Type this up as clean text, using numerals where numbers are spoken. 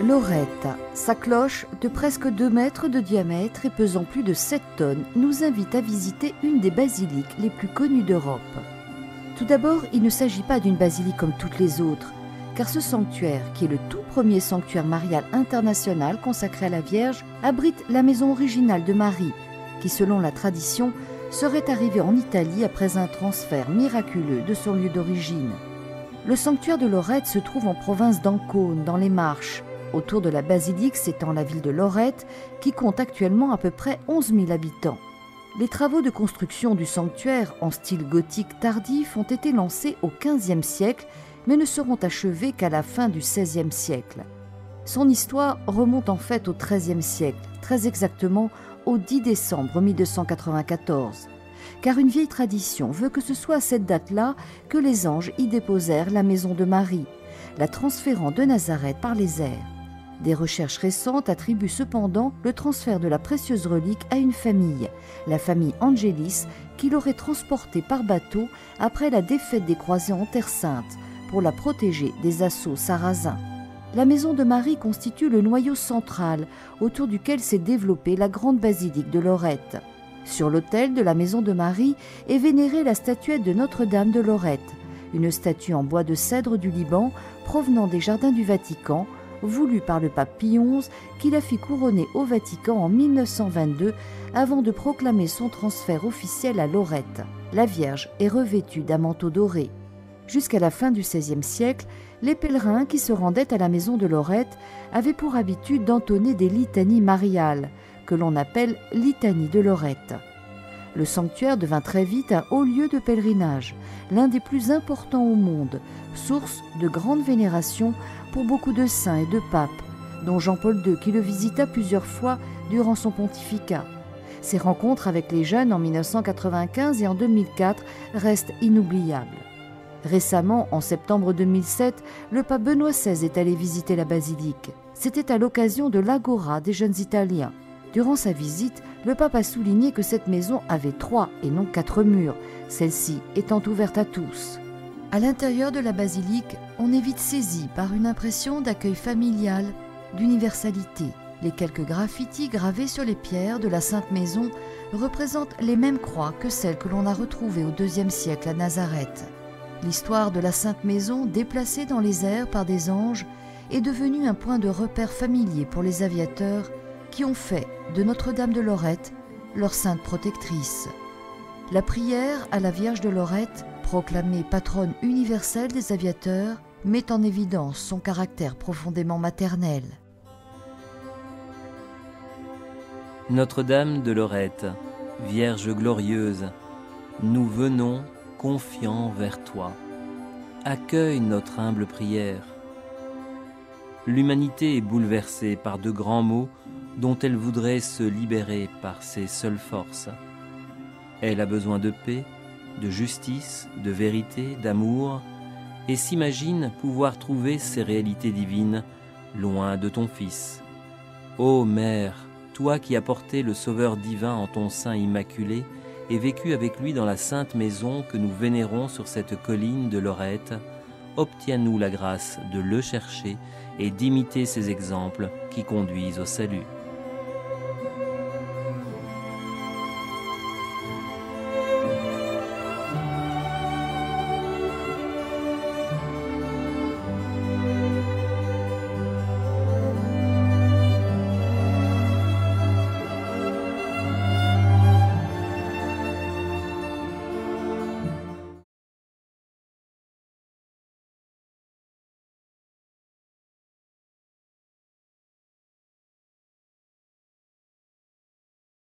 Lorette, sa cloche de presque 2 mètres de diamètre et pesant plus de 7 tonnes, nous invite à visiter une des basiliques les plus connues d'Europe. Tout d'abord, il ne s'agit pas d'une basilique comme toutes les autres, car ce sanctuaire, qui est le tout premier sanctuaire marial international consacré à la Vierge, abrite la maison originale de Marie, qui, selon la tradition, serait arrivée en Italie après un transfert miraculeux de son lieu d'origine. Le sanctuaire de Lorette se trouve en province d'Ancône, dans les Marches. Autour de la basilique s'étend la ville de Lorette, qui compte actuellement à peu près 11 000 habitants. Les travaux de construction du sanctuaire, en style gothique tardif, ont été lancés au XVe siècle, mais ne seront achevés qu'à la fin du XVIe siècle. Son histoire remonte en fait au XIIIe siècle, très exactement au 10 décembre 1294. Car une vieille tradition veut que ce soit à cette date-là que les anges y déposèrent la maison de Marie, la transférant de Nazareth par les airs. Des recherches récentes attribuent cependant le transfert de la précieuse relique à une famille, la famille Angelis, qui l'aurait transportée par bateau après la défaite des croisés en Terre Sainte pour la protéger des assauts sarrasins. La maison de Marie constitue le noyau central autour duquel s'est développée la grande basilique de Lorette. Sur l'autel de la maison de Marie est vénérée la statuette de Notre-Dame de Lorette, une statue en bois de cèdre du Liban provenant des jardins du Vatican, voulue par le pape Pie XI qui la fit couronner au Vatican en 1922 avant de proclamer son transfert officiel à Lorette. La Vierge est revêtue d'un manteau doré. Jusqu'à la fin du XVIe siècle, les pèlerins qui se rendaient à la maison de Lorette avaient pour habitude d'entonner des litanies mariales, que l'on appelle litanie de Lorette. Le sanctuaire devint très vite un haut lieu de pèlerinage, l'un des plus importants au monde, source de grande vénération pour beaucoup de saints et de papes, dont Jean-Paul II qui le visita plusieurs fois durant son pontificat. Ses rencontres avec les jeunes en 1995 et en 2004 restent inoubliables. Récemment, en septembre 2007, le pape Benoît XVI est allé visiter la basilique. C'était à l'occasion de l'Agora des jeunes Italiens. Durant sa visite, le pape a souligné que cette maison avait 3 et non 4 murs, celle-ci étant ouverte à tous. À l'intérieur de la basilique, on est vite saisi par une impression d'accueil familial, d'universalité. Les quelques graffitis gravés sur les pierres de la Sainte Maison représentent les mêmes croix que celles que l'on a retrouvées au IIe siècle à Nazareth. L'histoire de la Sainte Maison, déplacée dans les airs par des anges, est devenue un point de repère familier pour les aviateurs qui ont fait de Notre-Dame de Lorette leur sainte protectrice. La prière à la Vierge de Lorette, proclamée patronne universelle des aviateurs, met en évidence son caractère profondément maternel. Notre-Dame de Lorette, Vierge glorieuse, nous venons confiants vers toi. Accueille notre humble prière. L'humanité est bouleversée par de grands maux dont elle voudrait se libérer par ses seules forces. Elle a besoin de paix, de justice, de vérité, d'amour, et s'imagine pouvoir trouver ces réalités divines loin de ton Fils. Ô Mère, toi qui as porté le Sauveur divin en ton sein immaculé et vécu avec lui dans la sainte maison que nous vénérons sur cette colline de Lorette, obtiens-nous la grâce de le chercher et d'imiter ses exemples qui conduisent au salut.